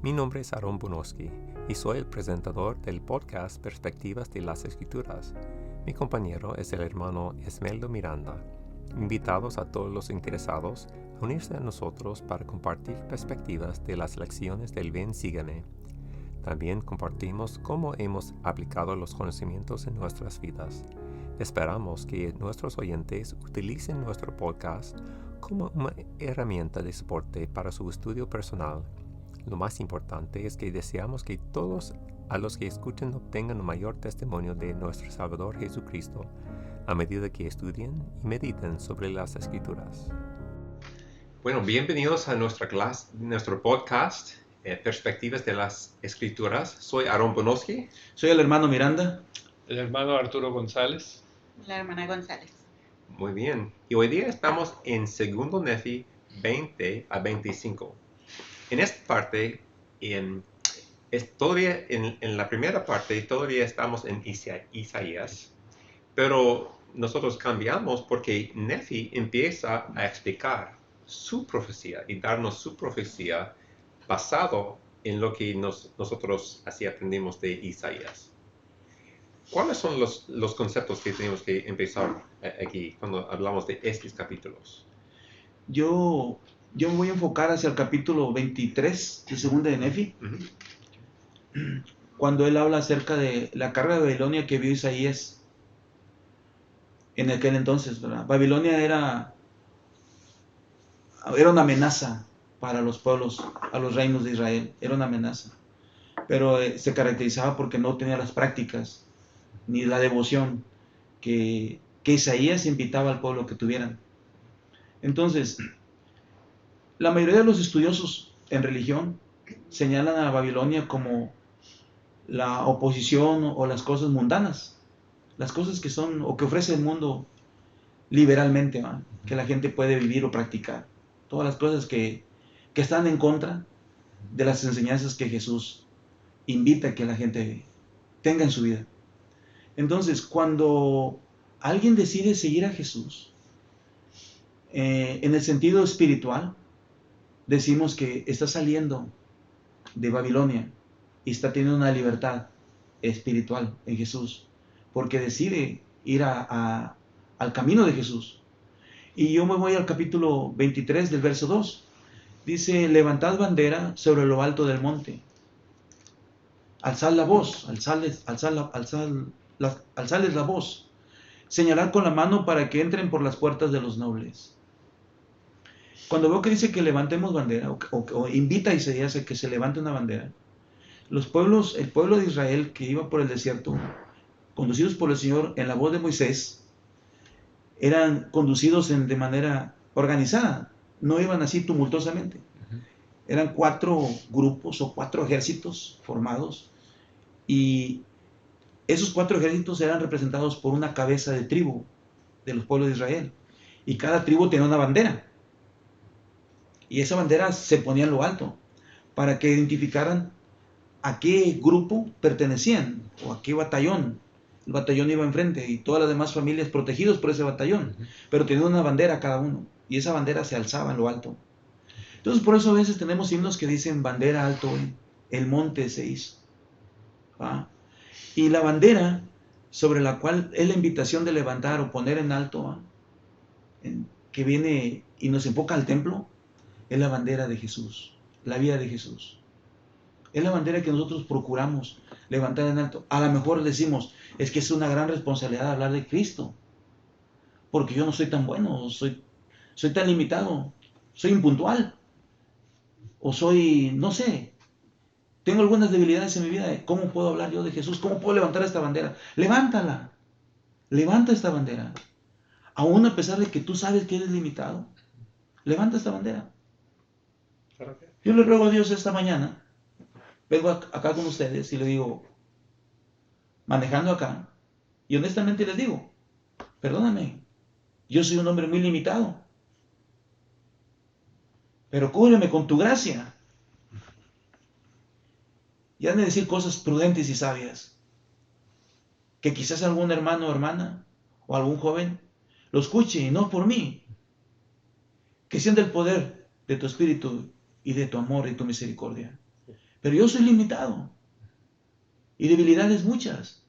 Mi nombre es Aaron Bonoski y soy el presentador del podcast Perspectivas de las Escrituras. Mi compañero es el hermano Esmeldo Miranda. Invitados a todos los interesados a unirse a nosotros para compartir perspectivas de las lecciones del Ven Sígueme. También compartimos cómo hemos aplicado los conocimientos en nuestras vidas. Esperamos que nuestros oyentes utilicen nuestro podcast como una herramienta de soporte para su estudio personal. Lo más importante es que deseamos que todos a los que escuchen obtengan un mayor testimonio de nuestro Salvador Jesucristo a medida que estudien y mediten sobre las Escrituras. Bueno, bienvenidos a nuestra clase, nuestro podcast, Perspectivas de las Escrituras. Soy Aaron Bonoski. Soy el hermano Miranda. El hermano Arturo González. La hermana González. Muy bien. Y hoy día estamos en 2 Nefi 20 a 25. En esta parte, todavía en la primera parte, todavía estamos en Isaías, pero nosotros cambiamos porque Nefi empieza a explicar su profecía y darnos su profecía basado en lo que nosotros así aprendimos de Isaías. ¿Cuáles son los conceptos que tenemos que empezar aquí cuando hablamos de estos capítulos? Yo me voy a enfocar hacia el capítulo 23 de 2 de Nefi, cuando él habla acerca de la carga de Babilonia que vio Isaías en aquel entonces, ¿verdad? Babilonia era una amenaza para los pueblos, a los reinos de Israel, era una amenaza, pero se caracterizaba porque no tenía las prácticas ni la devoción que Isaías invitaba al pueblo que tuvieran. Entonces, la mayoría de los estudiosos en religión señalan a Babilonia como la oposición o las cosas mundanas, las cosas que son o que ofrece el mundo liberalmente, ¿no? Que la gente puede vivir o practicar, todas las cosas que están en contra de las enseñanzas que Jesús invita a que la gente tenga en su vida. Entonces, cuando alguien decide seguir a Jesús, en el sentido espiritual, decimos que está saliendo de Babilonia y está teniendo una libertad espiritual en Jesús, porque decide ir al camino de Jesús. Y yo me voy al capítulo 23 del verso 2. Dice: levantad bandera sobre lo alto del monte, alzad la voz, alzadles la voz, señalad con la mano para que entren por las puertas de los nobles. Cuando veo que dice que levantemos bandera, o invita a Isaías a que se levante una bandera, el pueblo de Israel que iba por el desierto, conducidos por el Señor en la voz de Moisés, eran conducidos de manera organizada, no iban así tumultuosamente. Eran 4 grupos o 4 ejércitos formados, y esos 4 ejércitos eran representados por una cabeza de tribu de los pueblos de Israel, y cada tribu tenía una bandera. Y esa bandera se ponía en lo alto para que identificaran a qué grupo pertenecían o a qué batallón. El batallón iba enfrente y todas las demás familias protegidos por ese batallón, pero tenían una bandera cada uno, y esa bandera se alzaba en lo alto. Entonces, por eso a veces tenemos himnos que dicen: bandera alto, el monte se hizo. ¿Va? Y la bandera sobre la cual es la invitación de levantar o poner en alto, que viene y nos enfoca al templo, es la bandera de Jesús, la vida de Jesús. Es la bandera que nosotros procuramos levantar en alto. A lo mejor decimos: es que es una gran responsabilidad hablar de Cristo, porque yo no soy tan bueno, soy tan limitado, soy impuntual, o soy, no sé, tengo algunas debilidades en mi vida. ¿Cómo puedo hablar yo de Jesús? ¿Cómo puedo levantar esta bandera? Levántala, levanta esta bandera. Aún a pesar de que tú sabes que eres limitado, levanta esta bandera. Yo le ruego a Dios esta mañana, vengo acá con ustedes y le digo, manejando acá, y honestamente les digo: perdóname, yo soy un hombre muy limitado, pero cúbreme con tu gracia. Y han de decir cosas prudentes y sabias, que quizás algún hermano o hermana, o algún joven, lo escuche, y no por mí, que sean del poder de tu espíritu y de tu amor y tu misericordia. Pero yo soy limitado y debilidades muchas.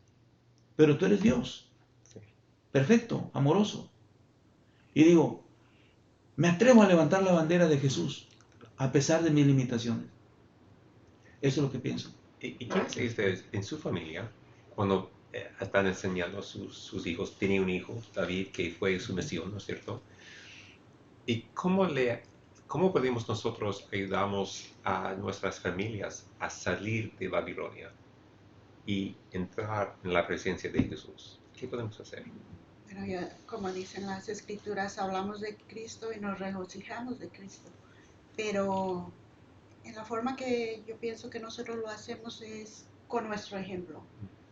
Pero tú eres Dios, Sí. perfecto, amoroso. Y digo, me atrevo a levantar la bandera de Jesús a pesar de mis limitaciones. Eso es lo que pienso. ¿Y qué hace ustedes en su familia cuando están enseñando a sus hijos? Tiene un hijo, David, que fue su misión, ¿no es cierto? ¿Y cómo podemos nosotros ayudamos a nuestras familias a salir de Babilonia y entrar en la presencia de Jesús? ¿Qué podemos hacer? Bueno, ya, como dicen las escrituras, hablamos de Cristo y nos regocijamos de Cristo. Pero en la forma que yo pienso que nosotros lo hacemos es con nuestro ejemplo,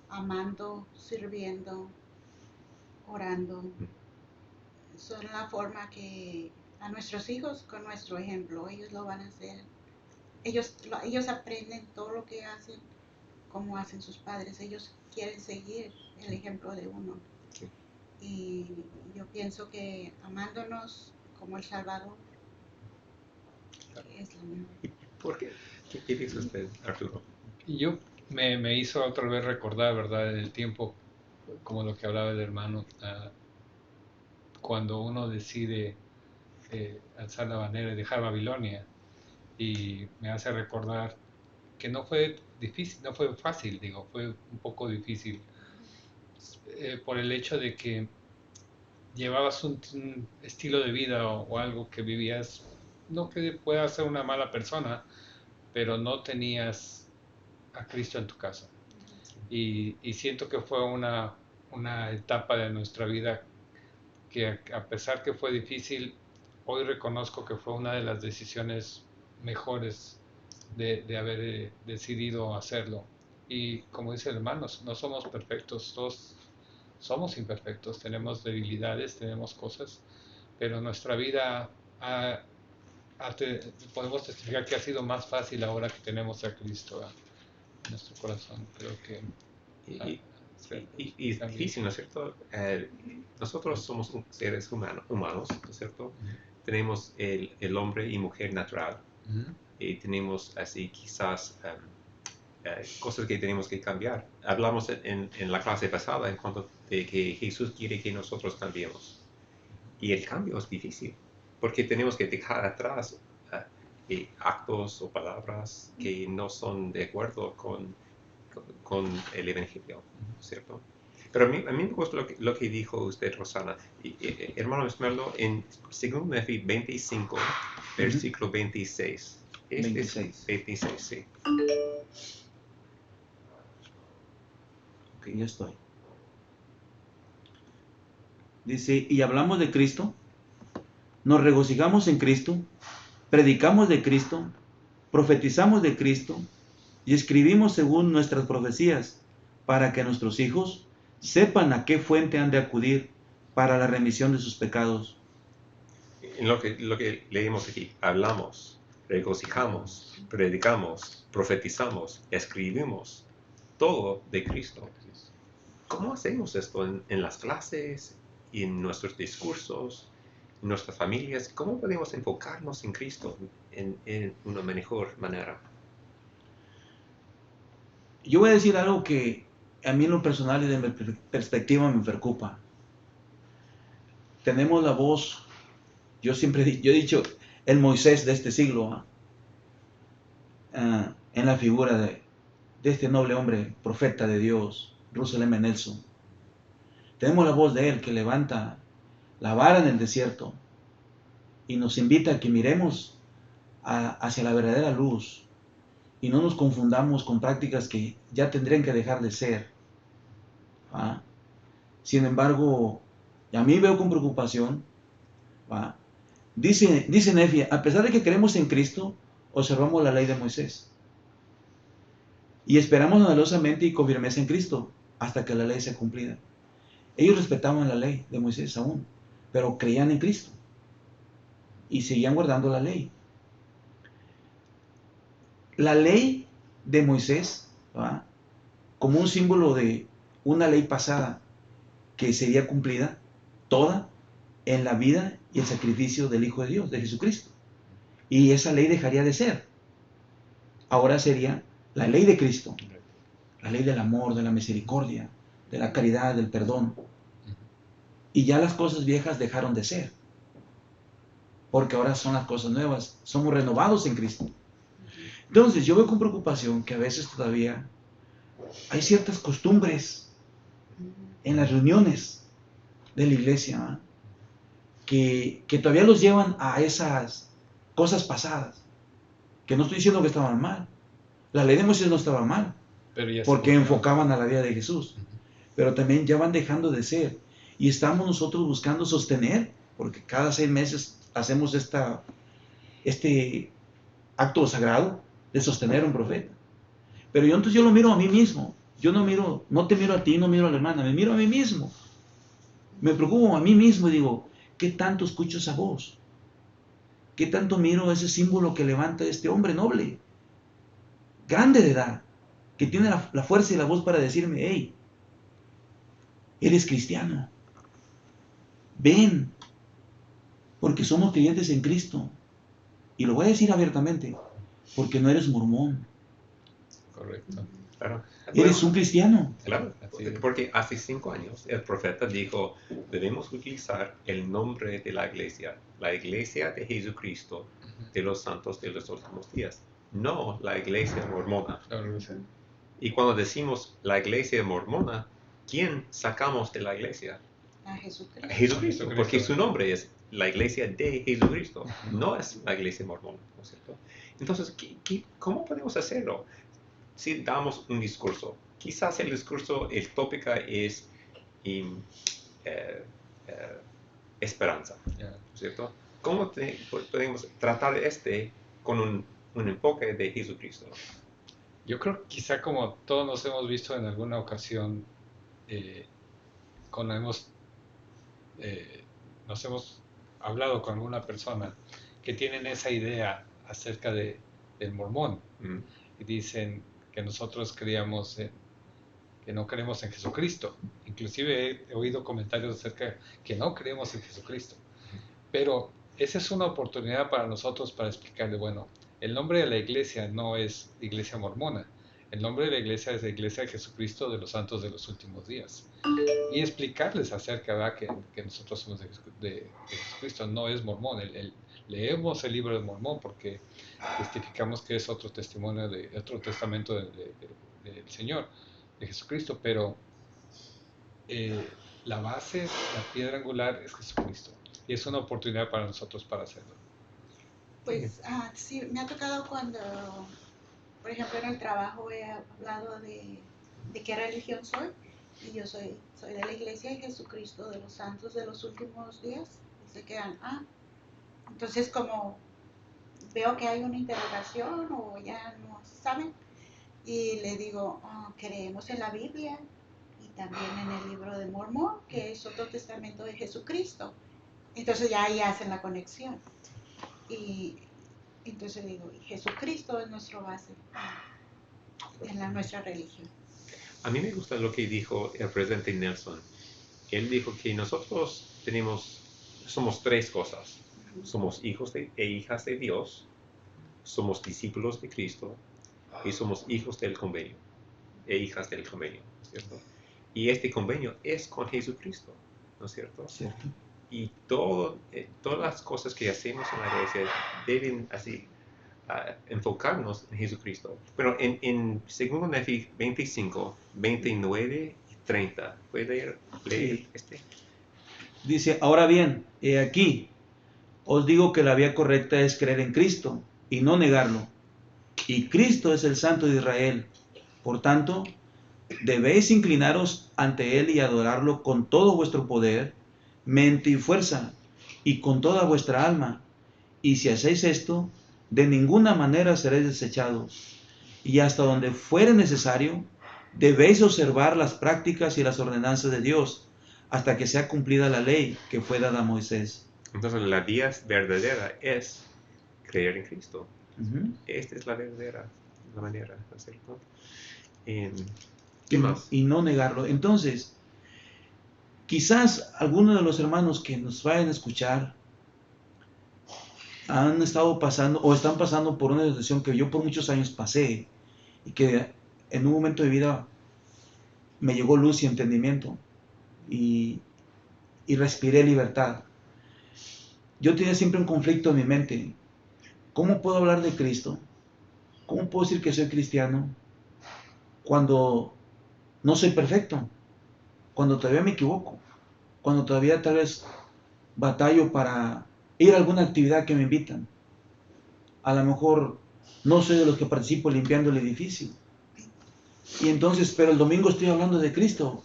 amando, sirviendo, orando. Son la forma que a nuestros hijos, con nuestro ejemplo, ellos lo van a hacer. Ellos aprenden todo lo que hacen, como hacen sus padres. Ellos quieren seguir el ejemplo de uno. Sí. Y yo pienso que amándonos como el Salvador es lo mejor. ¿Por qué? ¿Qué dice usted, Arturo? Y yo me hizo otra vez recordar, ¿verdad? En el tiempo, como lo que hablaba el hermano, cuando uno decide alzar la bandera y dejar Babilonia. Y me hace recordar que no fue difícil, no fue fácil, digo, fue un poco difícil por el hecho de que llevabas un estilo de vida o algo que vivías, no que puedas ser una mala persona, pero no tenías a Cristo en tu casa. Y siento que fue una etapa de nuestra vida que a pesar que fue difícil, hoy reconozco que fue una de las decisiones mejores de haber decidido hacerlo. Y como dice el hermano, no somos perfectos, todos somos imperfectos, tenemos debilidades, tenemos cosas, pero nuestra vida podemos testificar que ha sido más fácil ahora que tenemos a Cristo en nuestro corazón. Creo que Y es difícil, ¿no es cierto? Nosotros somos seres humanos, ¿no es cierto? Tenemos el hombre y mujer natural. Y tenemos así quizás cosas que tenemos que cambiar. Hablamos en la clase pasada en cuanto de que Jesús quiere que nosotros cambiemos. Y el cambio es difícil, porque tenemos que dejar atrás actos o palabras que no son de acuerdo con el Evangelio, ¿cierto? Pero a mí me gusta lo que dijo usted, Rosana. Hermano Esmeraldo, en 2 Nefi 25, versículo 26. 26. 26, sí. Ok, ya estoy. Dice, y hablamos de Cristo, nos regocijamos en Cristo, predicamos de Cristo, profetizamos de Cristo y escribimos según nuestras profecías, para que nuestros hijos sepan a qué fuente han de acudir para la remisión de sus pecados. En lo que leemos aquí, hablamos, regocijamos, predicamos, profetizamos, escribimos, todo de Cristo. ¿Cómo hacemos esto en las clases, y en nuestros discursos, en nuestras familias? ¿Cómo podemos enfocarnos en Cristo en una mejor manera? Yo voy a decir algo que a mí en lo personal y de mi perspectiva me preocupa. Tenemos la voz, yo he dicho, el Moisés de este siglo, en la figura de este noble hombre, profeta de Dios, Russell M. Nelson. Tenemos la voz de él que levanta la vara en el desierto y nos invita a que miremos hacia la verdadera luz y no nos confundamos con prácticas que ya tendrían que dejar de ser. ¿Va? Sin embargo, a mí veo con preocupación, ¿va? Dice Nefi, a pesar de que creemos en Cristo, observamos la ley de Moisés y esperamos anhelosamente y con firmeza en Cristo hasta que la ley sea cumplida. Ellos respetaban la ley de Moisés aún, pero creían en Cristo y seguían guardando la ley. La ley de Moisés, ¿va? Como un símbolo de una ley pasada que sería cumplida toda en la vida y el sacrificio del Hijo de Dios, de Jesucristo. Y esa ley dejaría de ser. ahora sería la ley de Cristo, la ley del amor, de la misericordia, de la caridad, del perdón. Y ya las cosas viejas dejaron de ser, porque ahora son las cosas nuevas, somos renovados en Cristo. Entonces yo veo con preocupación que a veces todavía hay ciertas costumbres en las reuniones de la iglesia, ¿eh? que todavía los llevan a esas cosas pasadas, que no estoy diciendo que estaban mal, la ley de Moisés no estaba mal, Pero ya porque se enfocaban a la vida de Jesús, pero también ya van dejando de ser, y estamos nosotros buscando sostener, porque cada 6 meses hacemos este acto sagrado de sostener a un profeta. Pero entonces yo lo miro a mí mismo, yo no te miro a ti, no miro a la hermana, me miro a mí mismo, me preocupo a mí mismo y digo, ¿qué tanto escucho esa voz? ¿Qué tanto miro ese símbolo que levanta este hombre noble, grande de edad, que tiene la fuerza y la voz para decirme, hey, eres cristiano, ven, porque somos creyentes en Cristo? Y lo voy a decir abiertamente, porque no eres mormón, Correcto. Claro. eres un cristiano. Claro, Así es. porque hace 5 años el profeta dijo, debemos utilizar el nombre de la iglesia de Jesucristo de los santos de los últimos días, no la iglesia mormona. Claro, sí. Y cuando decimos la iglesia mormona, ¿quién sacamos de la iglesia? A Jesucristo. A Jesucristo, Jesucristo. porque su nombre es la iglesia de Jesucristo, no es la iglesia mormona, ¿no es cierto? Entonces, ¿cómo podemos hacerlo? Si damos un discurso, quizás el discurso, el tópico es esperanza, Ya. ¿no es cierto? ¿Cómo podemos tratar con un enfoque de Jesucristo? Yo creo que quizá como todos nos hemos visto en alguna ocasión, cuando nos hemos hablado con alguna persona que tienen esa idea acerca del mormón y dicen que nosotros que no creemos en Jesucristo. Inclusive he oído comentarios acerca de que no creemos en Jesucristo. Pero esa es una oportunidad para nosotros para explicarle, bueno, el nombre de la iglesia no es iglesia mormona, el nombre de la iglesia es la iglesia de Jesucristo de los santos de los últimos días. Y explicarles acerca de que nosotros somos de Jesucristo, no es mormón. Leemos el libro de Mormón porque testificamos que es otro testimonio otro testamento del Señor, de Jesucristo, pero la base, la piedra angular es Jesucristo. Y es una oportunidad para nosotros para hacerlo. Pues sí, me ha tocado cuando, por ejemplo, en el trabajo he hablado de qué religión soy, y yo soy de la iglesia de Jesucristo de los santos de los últimos días, y se quedan, entonces como veo que hay una interrogación o ya no saben, y le digo, creemos en la Biblia y también en el libro de Mormón, que es otro testamento de Jesucristo. Entonces ya ahí hacen la conexión. Y entonces digo, Jesucristo es nuestra base en nuestra religión. A mí me gusta lo que dijo el presidente Nelson. Él dijo que nosotros somos 3 cosas. Somos hijos e hijas de Dios, somos discípulos de Cristo y somos hijos del convenio e hijas del convenio, ¿no es cierto? Y este convenio es con Jesucristo, ¿no es cierto? ¿Cierto? Y todas las cosas que hacemos en la iglesia deben así enfocarnos en Jesucristo. Pero en 2 Nefi 25, 29 y 30, ¿puede leer Sí. este? Dice, ahora bien, he aquí, os digo que la vía correcta es creer en Cristo y no negarlo. Y Cristo es el Santo de Israel. Por tanto, debéis inclinaros ante Él y adorarlo con todo vuestro poder, mente y fuerza, y con toda vuestra alma. Y si hacéis esto, de ninguna manera seréis desechados. Y hasta donde fuere necesario, debéis observar las prácticas y las ordenanzas de Dios, hasta que sea cumplida la ley que fue dada a Moisés. Entonces la vía verdadera es creer en Cristo. Uh-huh. Esta es la verdadera manera, ¿no es cierto? ¿Qué más? Y no negarlo. Entonces, quizás algunos de los hermanos que nos vayan a escuchar han estado pasando o están pasando por una situación que yo por muchos años pasé y que en un momento de vida me llegó luz y entendimiento y, y respiré libertad. Yo tenía siempre un conflicto en mi mente. ¿Cómo puedo hablar de Cristo? ¿Cómo puedo decir que soy cristiano cuando no soy perfecto? Cuando todavía me equivoco, cuando todavía tal vez batallo para ir a alguna actividad que me invitan. A lo mejor no soy de los que participo limpiando el edificio. Y entonces, pero el domingo estoy hablando de Cristo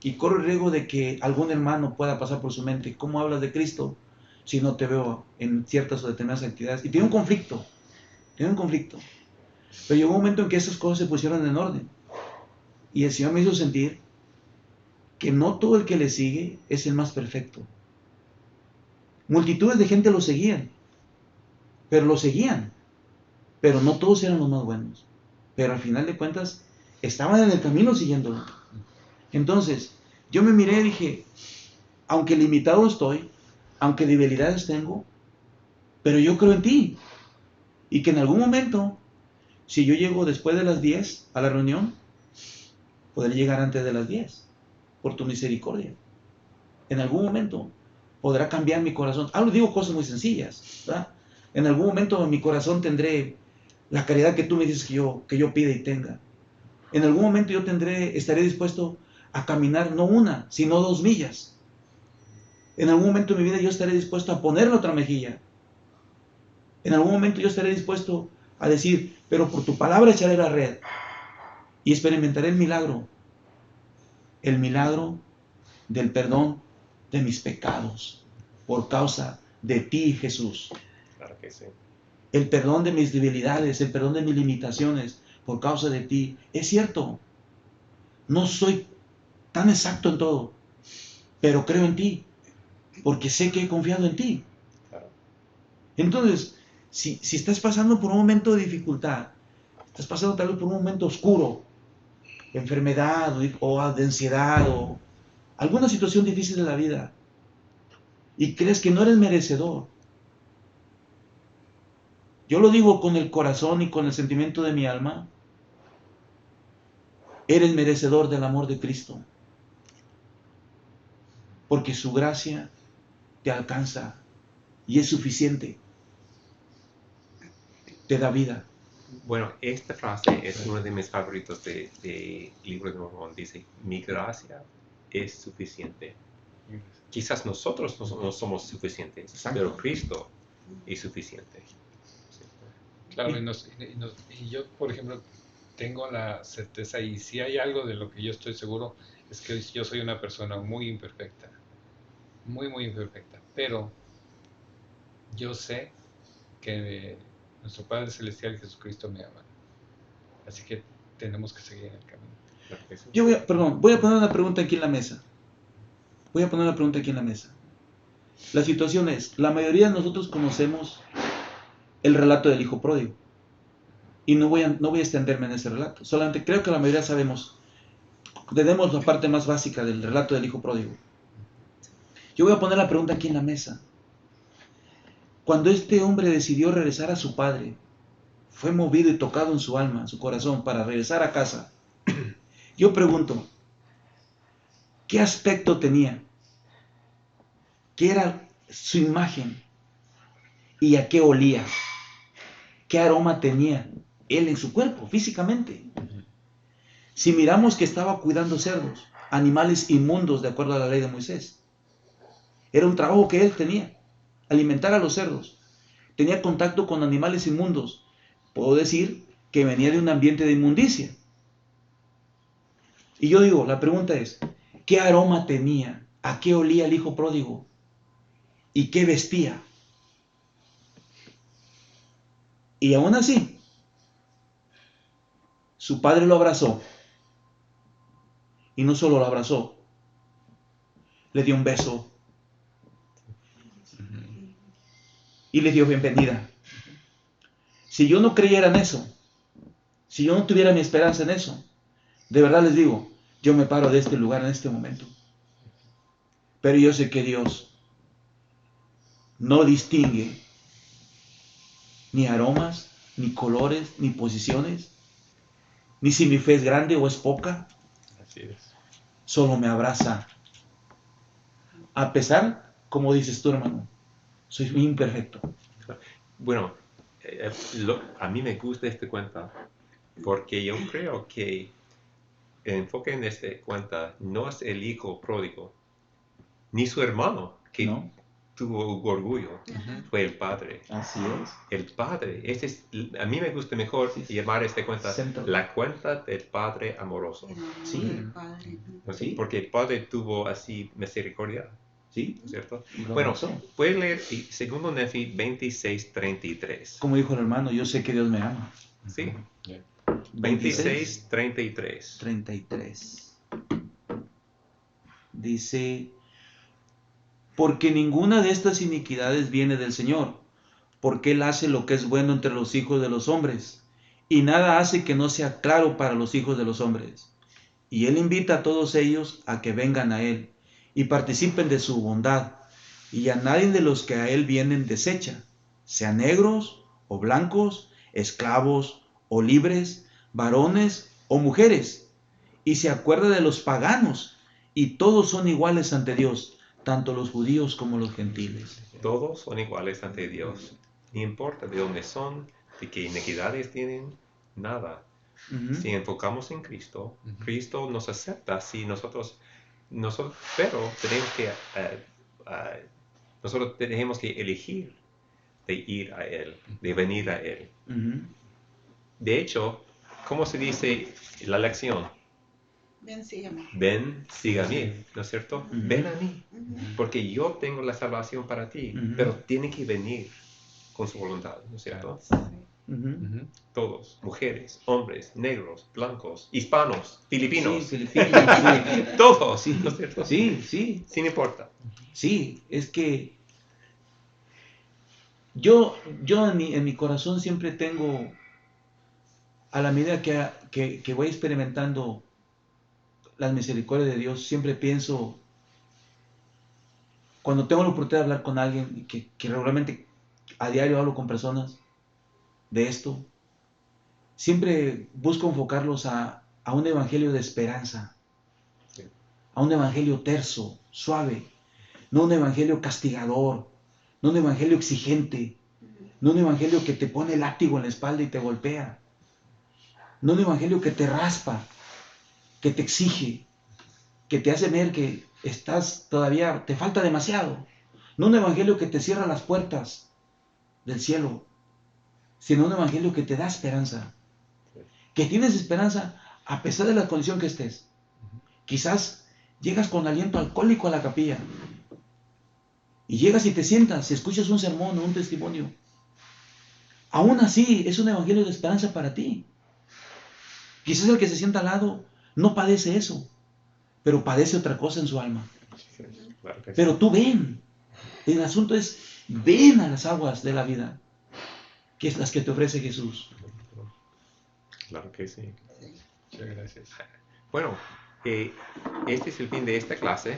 y corro el riesgo de que algún hermano pueda pasar por su mente, ¿cómo hablas de Cristo si no te veo en ciertas o determinadas actividades? Y tiene un conflicto. Pero llegó un momento en que esas cosas se pusieron en orden. Y el Señor me hizo sentir que no todo el que le sigue es el más perfecto. Multitudes de gente lo seguían, pero no todos eran los más buenos. Pero al final de cuentas, estaban en el camino siguiéndolo. Entonces, yo me miré y dije, aunque limitado estoy, aunque debilidades tengo, pero yo creo en ti. Y que en algún momento, si yo llego después de las 10 a la reunión, podré llegar antes de las 10, por tu misericordia. En algún momento podrá cambiar mi corazón. Digo cosas muy sencillas, ¿verdad? En algún momento en mi corazón tendré la caridad que tú me dices que yo pida y tenga. En algún momento yo estaré dispuesto a caminar no 1, sino 2 millas. En algún momento de mi vida yo estaré dispuesto a ponerle otra mejilla. En algún momento yo estaré dispuesto a decir, pero por tu palabra echaré la red y experimentaré el milagro del perdón de mis pecados por causa de ti, Jesús. Claro que sí. El perdón de mis debilidades, el perdón de mis limitaciones por causa de ti. Es cierto, no soy tan exacto en todo, pero creo en ti, porque sé que he confiado en ti. Claro. Entonces, si estás pasando por un momento de dificultad, estás pasando tal vez por un momento oscuro, enfermedad o de ansiedad o alguna situación difícil de la vida, y crees que no eres merecedor, yo lo digo con el corazón y con el sentimiento de mi alma, eres merecedor del amor de Cristo, porque su gracia te alcanza y es suficiente, te da vida. Bueno, esta frase es uno de mis favoritos de Libro de Mormón. Dice, mi gracia es suficiente. Quizás nosotros no somos suficientes, Exacto. pero Cristo es suficiente. Claro, y yo, por ejemplo, tengo la certeza, y si hay algo de lo que yo estoy seguro, es que yo soy una persona muy imperfecta, muy, muy imperfecta, pero yo sé que nuestro Padre Celestial Jesucristo me ama, así que tenemos que seguir en el camino. Claro que sí. Yo voy a poner una pregunta aquí en la mesa. La situación es, la mayoría de nosotros conocemos el relato del hijo pródigo. Y no voy a extenderme en ese relato. Solamente creo que la mayoría tenemos la parte más básica del relato del hijo pródigo. Yo voy a poner la pregunta aquí en la mesa. Cuando este hombre decidió regresar a su padre, fue movido y tocado en su alma, en su corazón, para regresar a casa. Yo pregunto, ¿qué aspecto tenía? ¿Qué era su imagen? ¿Y a qué olía? ¿Qué aroma tenía él en su cuerpo, físicamente? Si miramos que estaba cuidando cerdos, animales inmundos de acuerdo a la ley de Moisés, era un trabajo que él tenía, alimentar a los cerdos. Tenía contacto con animales inmundos. Puedo decir que venía de un ambiente de inmundicia. Y yo digo, la pregunta es, ¿qué aroma tenía? ¿A qué olía el hijo pródigo? ¿Y qué vestía? Y aún así, su padre lo abrazó. Y no solo lo abrazó, le dio un beso y le dio bienvenida. Si yo no creyera en eso, si yo no tuviera mi esperanza en eso, de verdad les digo, yo me paro de este lugar en este momento. Pero yo sé que Dios no distingue ni aromas, ni colores, ni posiciones, ni si mi fe es grande o es poca. Así es. Solo me abraza. A pesar, como dices tú, hermano, soy muy imperfecto. Bueno, a mí me gusta esta cuenta porque yo creo que el enfoque en esta cuenta no es el hijo pródigo, ni su hermano que ¿No? tuvo orgullo, Ajá. fue el padre. Así es. El padre, a mí me gusta mejor llamar esta cuenta Centro. la cuenta del padre amoroso. El amor Sí. del Padre. ¿No? Sí. Porque el padre tuvo así misericordia, ¿Sí? ¿no es cierto? Y lo Bueno, abrazó. puedes leer 2 Nefi 26:33. Como dijo el hermano, yo sé que Dios me ama. Sí, Ya. 26:33. 33. Dice, porque ninguna de estas iniquidades viene del Señor, porque Él hace lo que es bueno entre los hijos de los hombres, y nada hace que no sea claro para los hijos de los hombres. Y Él invita a todos ellos a que vengan a Él y participen de su bondad, y a nadie de los que a Él vienen desecha, sean negros o blancos, esclavos o libres, varones o mujeres, y se acuerda de los paganos, y todos son iguales ante Dios, tanto los judíos como los gentiles. Todos son iguales ante Dios. No importa de dónde son, de qué iniquidades tienen, nada. Ujú. Si enfocamos en Cristo, Ujú. Cristo nos acepta si nosotros pero tenemos que nosotros tenemos que elegir de ir a Él, de venir a Él. Ujú. De hecho, ¿cómo se dice la lección? Ven, sígueme. Ven, siga a mí, ¿no es cierto? Ujú. Ven a mí, Ujú. porque yo tengo la salvación para ti, Ujú. pero tiene que venir con su voluntad, ¿no es cierto? Sí. Ujú. Ujú. Todos, mujeres, hombres, negros, blancos, hispanos, filipinos, Sí, filipinos, sí. todos, Sí, ¿no es cierto? sí, Sin importa. sí, es que yo en mi corazón siempre tengo, a la medida que voy experimentando las misericordias de Dios, siempre pienso, cuando tengo la oportunidad de hablar con alguien, que regularmente a diario hablo con personas de esto, siempre busco enfocarlos a un evangelio de esperanza, Sí. a un evangelio terso, suave, no un evangelio castigador, no un evangelio exigente, no un evangelio que te pone el látigo en la espalda y te golpea, no un evangelio que te raspa, que te exige, que te hace ver que estás todavía, te falta demasiado, no un evangelio que te cierra las puertas del cielo, sino un evangelio que te da esperanza, que tienes esperanza a pesar de la condición que estés. Quizás llegas con aliento alcohólico a la capilla y llegas y te sientas y escuchas un sermón o un testimonio. Aún así es un evangelio de esperanza para ti. Quizás el que se sienta al lado no padece eso, pero padece otra cosa en su alma. Sí, claro que sí. Pero tú ven, el asunto es ven a las aguas de la vida, que es las que te ofrece Jesús. Claro que sí. Sí. Muchas gracias. Bueno, este es el fin de esta clase.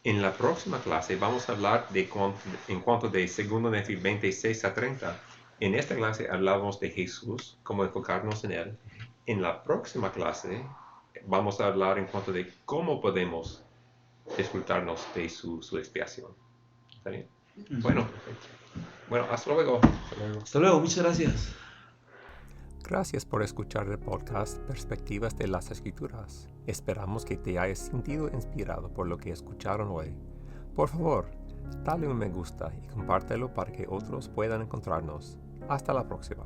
En la próxima clase vamos a hablar en cuanto de 2 Nefi 26-30. En esta clase hablamos de Jesús, cómo enfocarnos en Él. En la próxima clase vamos a hablar en cuanto de cómo podemos disfrutarnos de su expiación. ¿Está bien? Bueno, hasta luego. Hasta luego. Hasta luego, muchas gracias. Gracias por escuchar el podcast Perspectivas de las Escrituras. Esperamos que te hayas sentido inspirado por lo que escucharon hoy. Por favor, dale un me gusta y compártelo para que otros puedan encontrarnos. Hasta la próxima.